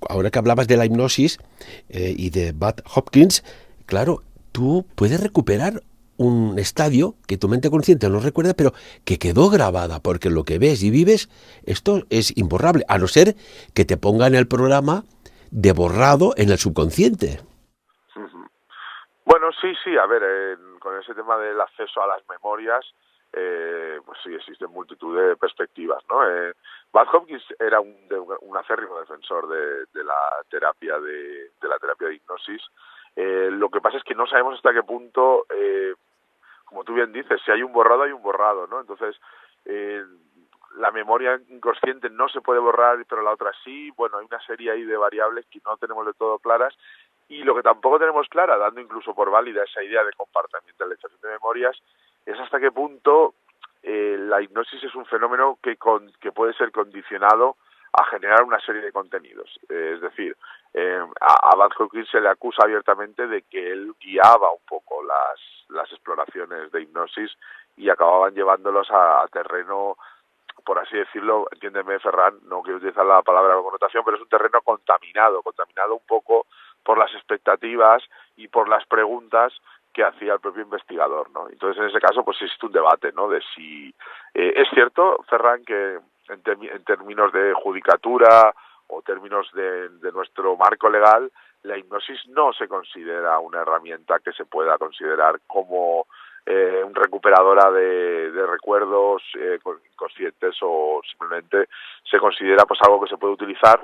Speaker 1: Ahora que hablabas de la hipnosis y de Bad Hopkins, claro, tú puedes recuperar un estadio que tu mente consciente no recuerda, pero que quedó grabada, porque lo que ves y vives, esto es imborrable, a no ser que te pongan el programa de borrado en el subconsciente.
Speaker 2: Bueno, sí, a ver, con ese tema del acceso a las memorias, pues sí, existen multitud de perspectivas, ¿no? Bad Hopkins era un acérrimo defensor de la terapia de la terapia de hipnosis. Lo que pasa es que no sabemos hasta qué punto, como tú bien dices, si hay un borrado, ¿no? Entonces, la memoria inconsciente no se puede borrar, pero la otra sí. Bueno, hay una serie ahí de variables que no tenemos del todo claras. Y lo que tampoco tenemos clara, dando incluso por válida esa idea de compartimentalización de memorias, es hasta qué punto la hipnosis es un fenómeno que puede ser condicionado a generar una serie de contenidos. Es decir, a Bad Hopkins se le acusa abiertamente de que él guiaba un poco las exploraciones de hipnosis y acababan llevándolos a terreno, por así decirlo, entiéndeme, Ferran, no quiero utilizar la palabra con connotación, pero es un terreno contaminado un poco por las expectativas y por las preguntas que hacía el propio investigador, ¿no? Entonces, en ese caso, pues existe un debate, ¿no? De si es cierto, Ferran, que en términos de judicatura o términos de nuestro marco legal, la hipnosis no se considera una herramienta que se pueda considerar como un recuperadora de recuerdos inconscientes, o simplemente se considera pues algo que se puede utilizar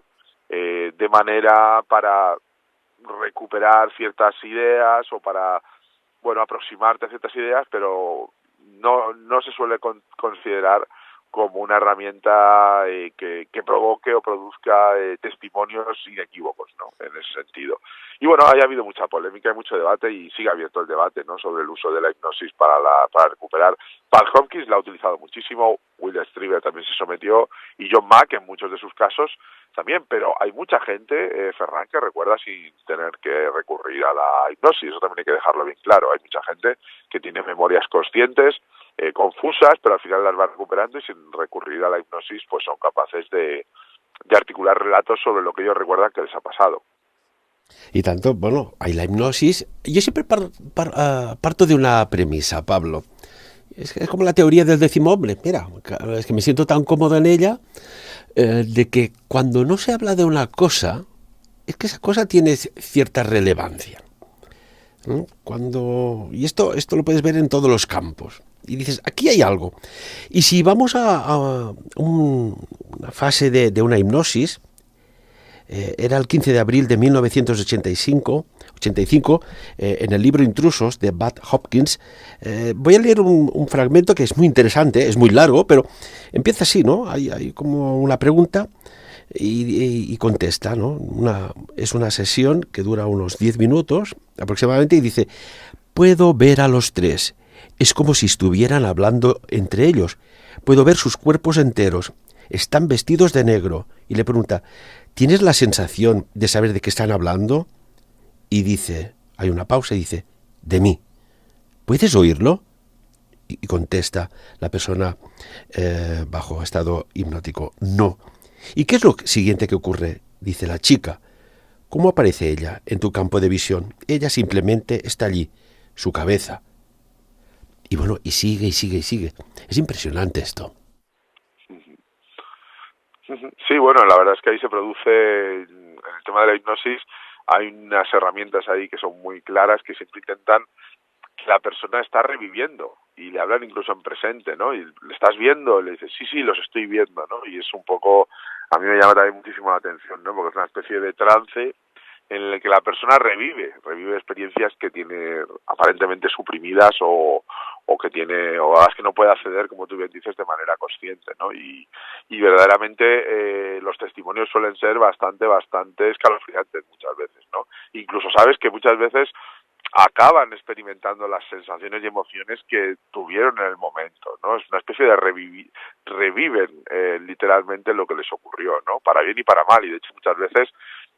Speaker 2: de manera para recuperar ciertas ideas o para, bueno, aproximarte a ciertas ideas, pero no se suele considerar como una herramienta que provoque o produzca testimonios inequívocos, ¿no? En ese sentido. Y bueno, ha habido mucha polémica y mucho debate, y sigue abierto el debate, ¿no?, sobre el uso de la hipnosis para recuperar. Bad Hopkins la ha utilizado muchísimo, Will Strieber también se sometió, y John Mack en muchos de sus casos también, pero hay mucha gente, Ferran, que recuerda sin tener que recurrir a la hipnosis. Eso también hay que dejarlo bien claro. Hay mucha gente que tiene memorias conscientes, confusas, pero al final las va recuperando y sin recurrir a la hipnosis pues son capaces de articular relatos sobre lo que ellos recuerdan que les ha pasado.
Speaker 1: Y tanto, bueno, hay la hipnosis. Yo siempre parto de una premisa, Pablo. Es como la teoría del décimo hombre. Mira, es que me siento tan cómodo en ella, de que cuando no se habla de una cosa, es que esa cosa tiene cierta relevancia. ¿No? Y esto lo puedes ver en todos los campos. Y dices, aquí hay algo. Y si vamos a una fase de una hipnosis, era el 15 de abril de 1985, en el libro Intrusos de Bud Hopkins. Voy a leer un fragmento que es muy interesante, es muy largo, pero empieza así, ¿no? Hay como una pregunta y contesta, ¿no? Es una sesión que dura unos 10 minutos aproximadamente y dice: puedo ver a los tres. Es como si estuvieran hablando entre ellos. Puedo ver sus cuerpos enteros. Están vestidos de negro. Y le pregunta: ¿tienes la sensación de saber de qué están hablando? Y dice, hay una pausa y dice: de mí. ¿Puedes oírlo? Y contesta la persona bajo estado hipnótico: no. ¿Y qué es lo siguiente que ocurre? Dice la chica: ¿cómo aparece ella en tu campo de visión? Ella simplemente está allí, su cabeza. Y bueno, y sigue, y sigue, y sigue. Es impresionante esto.
Speaker 2: Sí, bueno, la verdad es que ahí se produce, en el tema de la hipnosis, hay unas herramientas ahí que son muy claras, que siempre intentan que la persona está reviviendo, y le hablan incluso en presente, ¿no? Y le estás viendo, le dices, sí, los estoy viendo, ¿no? Y es un poco, a mí me llama también muchísimo la atención, ¿no? Porque es una especie de trance en el que la persona revive experiencias que tiene aparentemente suprimidas o que tiene, o a las que no puede acceder, como tú bien dices, de manera consciente, ¿no? Y verdaderamente los testimonios suelen ser bastante escalofriantes muchas veces, ¿no? Incluso sabes que muchas veces acaban experimentando las sensaciones y emociones que tuvieron en el momento, ¿no? Es una especie de reviven literalmente lo que les ocurrió, ¿no? Para bien y para mal, y de hecho muchas veces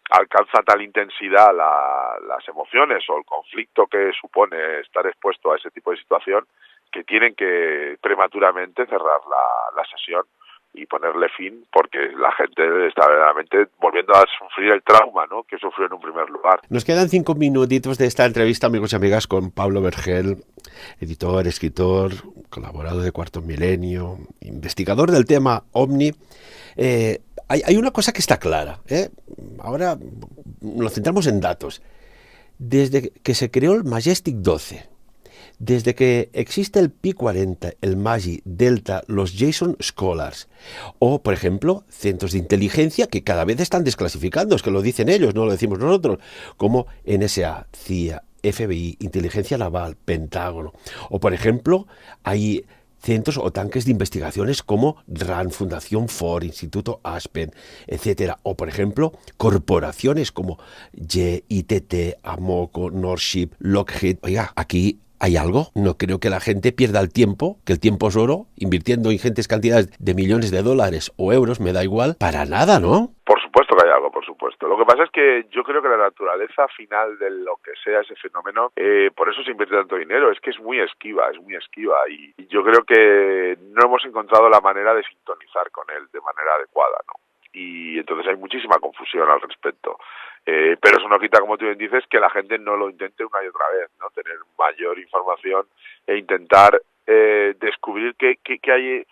Speaker 2: alcanza tal intensidad las emociones o el conflicto que supone estar expuesto a ese tipo de situación que tienen que prematuramente cerrar la sesión y ponerle fin, porque la gente está verdaderamente volviendo a sufrir el trauma, ¿no?, que sufrió en un primer lugar.
Speaker 1: Nos quedan 5 minutitos de esta entrevista, amigos y amigas, con Pablo Vergel, editor, escritor, colaborador de Cuarto Milenio, investigador del tema OVNI. Hay una cosa que está clara, ¿eh? Ahora nos centramos en datos. Desde que se creó el Majestic 12, desde que existe el P-40, el Magi, Delta, los Jason Scholars, o, por ejemplo, centros de inteligencia que cada vez están desclasificando, es que lo dicen ellos, no lo decimos nosotros, como NSA, CIA, FBI, Inteligencia Naval, Pentágono, o, por ejemplo, hay centros o tanques de investigaciones como RAND, Fundación Ford, Instituto Aspen, etcétera, o, por ejemplo, corporaciones como GITT, Amoco, Norship, Lockheed. Oiga, aquí ¿hay algo? No creo que la gente pierda el tiempo, que el tiempo es oro, invirtiendo ingentes cantidades de millones de dólares o euros, me da igual, para nada, ¿no?
Speaker 2: Por supuesto que hay algo, por supuesto. Lo que pasa es que yo creo que la naturaleza final de lo que sea ese fenómeno, por eso se invierte tanto dinero, es que es muy esquiva, y yo creo que no hemos encontrado la manera de sintonizar con él de manera adecuada, ¿no? Y entonces hay muchísima confusión al respecto. Pero eso no quita, como tú bien dices, que la gente no lo intente una y otra vez, ¿no? Tener mayor información e intentar descubrir qué hay,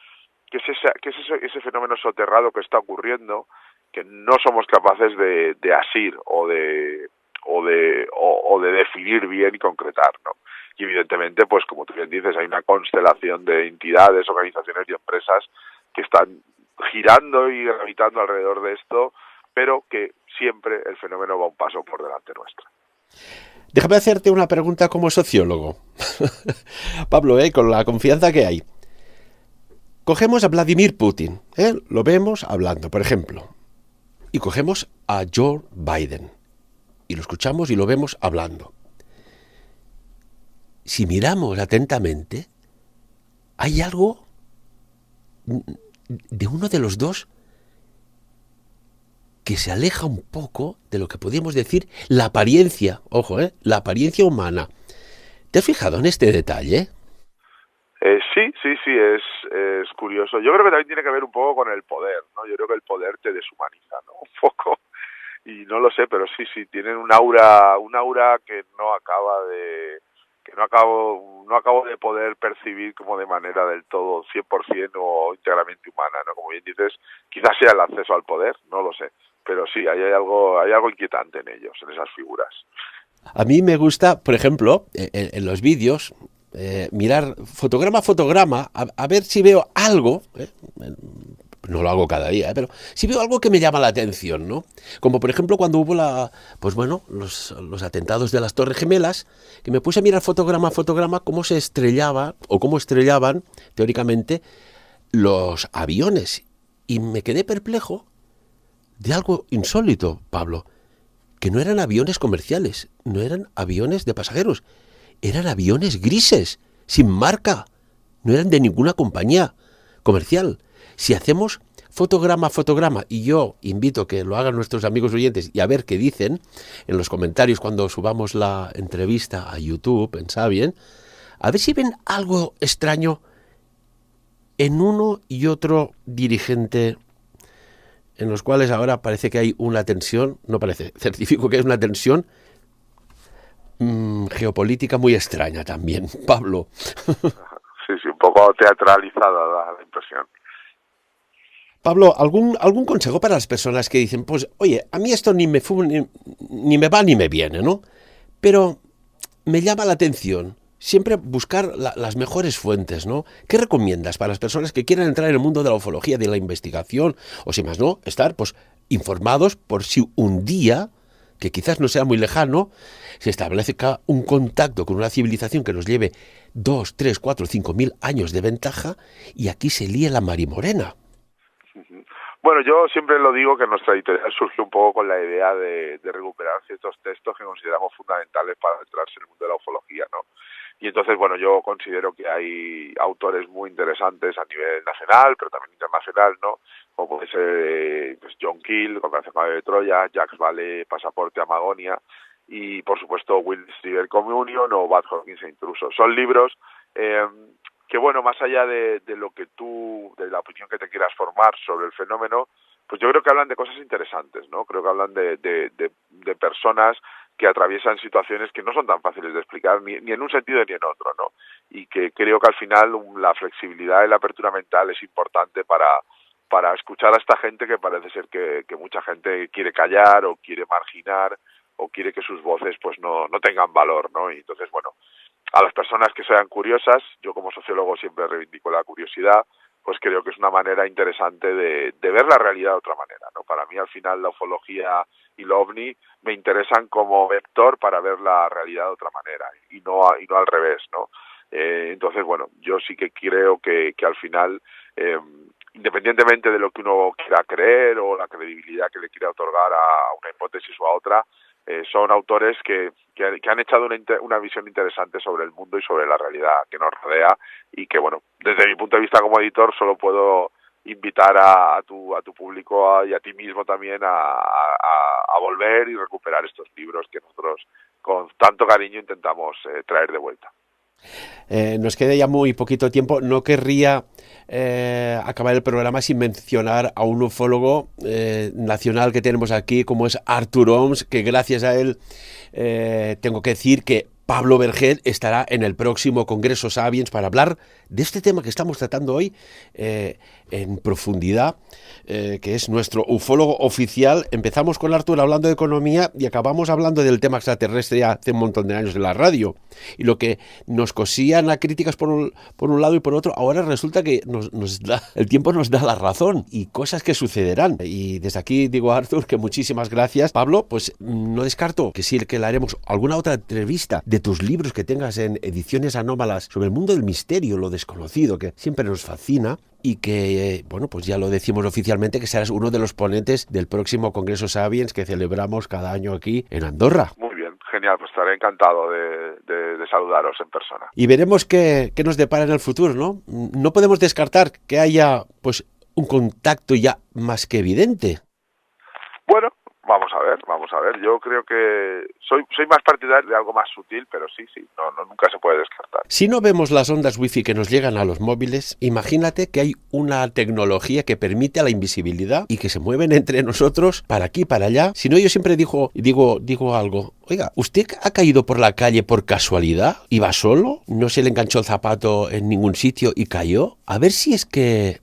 Speaker 2: qué es ese fenómeno soterrado que está ocurriendo, que no somos capaces de asir o de definir bien y concretar, ¿no? Y evidentemente, pues como tú bien dices, hay una constelación de entidades, organizaciones y empresas que están girando y gravitando alrededor de esto, pero que siempre el fenómeno va un paso por delante nuestra.
Speaker 1: Déjame hacerte una pregunta como sociólogo. Pablo, con la confianza que hay. Cogemos a Vladimir Putin, lo vemos hablando, por ejemplo, y cogemos a Joe Biden, y lo escuchamos y lo vemos hablando. Si miramos atentamente, hay algo de uno de los dos que se aleja un poco de lo que podríamos decir la apariencia, ojo, la apariencia humana. ¿Te has fijado en este detalle?
Speaker 2: Sí, es curioso. Yo creo que también tiene que ver un poco con el poder, ¿no? Yo creo que el poder te deshumaniza, ¿no? Un poco. Y no lo sé, pero sí, tienen un aura que no acabo de poder percibir como de manera del todo 100% o íntegramente humana, ¿no? Como bien dices, quizás sea el acceso al poder, no lo sé, pero sí, hay algo inquietante en ellos, en esas figuras.
Speaker 1: A mí me gusta, por ejemplo, en los vídeos, mirar fotograma a fotograma, a ver si veo algo, no lo hago cada día, pero si veo algo que me llama la atención, ¿no? Como por ejemplo cuando hubo los atentados de las Torres Gemelas, que me puse a mirar fotograma a fotograma cómo se estrellaba o cómo estrellaban, teóricamente, los aviones. Y me quedé perplejo de algo insólito, Pablo, que no eran aviones comerciales, no eran aviones de pasajeros, eran aviones grises, sin marca, no eran de ninguna compañía comercial. Si hacemos fotograma a fotograma, y yo invito que lo hagan nuestros amigos oyentes y a ver qué dicen en los comentarios cuando subamos la entrevista a YouTube, en Sabien, a ver si ven algo extraño en uno y otro dirigente, en los cuales ahora parece que hay una tensión, no parece, certifico que hay una tensión geopolítica muy extraña también, Pablo.
Speaker 2: Sí, un poco teatralizada la impresión.
Speaker 1: Pablo, ¿algún consejo para las personas que dicen, pues, oye, a mí esto ni me va ni me viene, ¿no? Pero me llama la atención siempre buscar las mejores fuentes, ¿no? ¿Qué recomiendas para las personas que quieran entrar en el mundo de la ufología, de la investigación, o si más no, estar, pues, informados por si un día, que quizás no sea muy lejano, se establezca un contacto con una civilización que nos lleve 2, 3, 4, 5.000 años de ventaja y aquí se líe la marimorena?
Speaker 2: Bueno, yo siempre lo digo que nuestra editorial surgió un poco con la idea de recuperar ciertos textos que consideramos fundamentales para adentrarse en el mundo de la ufología, ¿no? Y entonces, bueno, yo considero que hay autores muy interesantes a nivel nacional, pero también internacional, ¿no? Como puede ser pues John Keel, Conversación con de Troya, Jacques Vallée, Pasaporte a Magonia, y por supuesto Will Strieber Communion o Bad Hawkins e Intrusos. Son libros que bueno, más allá de lo que de la opinión que te quieras formar sobre el fenómeno, pues yo creo que hablan de cosas interesantes, ¿no? Creo que hablan de personas que atraviesan situaciones que no son tan fáciles de explicar ni en un sentido ni en otro, ¿no? Y que creo que al final la flexibilidad y la apertura mental es importante para escuchar a esta gente que parece ser que mucha gente quiere callar o quiere marginar o quiere que sus voces pues no tengan valor, ¿no? Y entonces, bueno, a las personas que sean curiosas, yo como sociólogo siempre reivindico la curiosidad, pues creo que es una manera interesante de ver la realidad de otra manera, ¿no? Para mí, al final, la ufología y el ovni me interesan como vector para ver la realidad de otra manera y no al revés, ¿no? Entonces, bueno, yo sí que creo que al final, independientemente de lo que uno quiera creer o la credibilidad que le quiera otorgar a una hipótesis o a otra, son autores que han echado una visión interesante sobre el mundo y sobre la realidad que nos rodea y que, bueno, desde mi punto de vista como editor solo puedo invitar a tu público y a ti mismo también a volver y recuperar estos libros que nosotros con tanto cariño intentamos traer de vuelta.
Speaker 1: Nos queda ya muy poquito tiempo. No querría acabar el programa sin mencionar a un ufólogo nacional que tenemos aquí, como es Artur Oms, que gracias a él tengo que decir que Pablo Vergel estará en el próximo Congreso Sapiens para hablar de este tema que estamos tratando hoy en profundidad, que es nuestro ufólogo oficial. Empezamos con Artur hablando de economía y acabamos hablando del tema extraterrestre hace un montón de años en la radio. Y lo que nos cosían a críticas por un lado y por otro, ahora resulta que el tiempo nos da la razón y cosas que sucederán. Y desde aquí digo a Artur que muchísimas gracias. Pablo, pues no descarto que sí que le haremos alguna otra entrevista de tus libros que tengas en ediciones anómalas sobre el mundo del misterio, lo desconocido, que siempre nos fascina. Y que, bueno, pues ya lo decimos oficialmente, que serás uno de los ponentes del próximo Congreso Sapiens que celebramos cada año aquí en Andorra.
Speaker 2: Muy bien, genial, pues estaré encantado de saludaros en persona.
Speaker 1: Y veremos qué nos depara en el futuro, ¿no? No podemos descartar que haya, pues, un contacto ya más que evidente.
Speaker 2: Bueno, Vamos a ver. Yo creo que soy más partidario de algo más sutil, pero sí, nunca se puede descartar.
Speaker 1: Si no vemos las ondas wifi que nos llegan a los móviles, imagínate que hay una tecnología que permite la invisibilidad y que se mueven entre nosotros para aquí, para allá. Si no, yo siempre digo algo. Oiga, ¿usted ha caído por la calle por casualidad? ¿Iba solo? ¿No se le enganchó el zapato en ningún sitio y cayó? A ver si es que...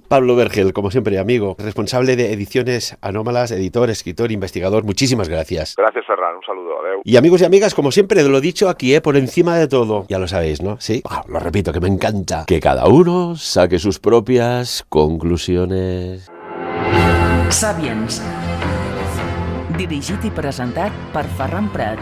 Speaker 1: Pablo Vergel, como siempre, amigo, responsable de Ediciones Anómalas, editor, escritor, investigador. Muchísimas gracias.
Speaker 2: Gracias, Ferran. Un saludo. Adeu.
Speaker 1: Y amigos y amigas, como siempre, lo dicho aquí, por encima de todo. Ya lo sabéis, ¿no? Sí. Lo repito, que me encanta. Que cada uno saque sus propias conclusiones.
Speaker 3: Sapiens. Dirigit i presentat per Ferran Prat.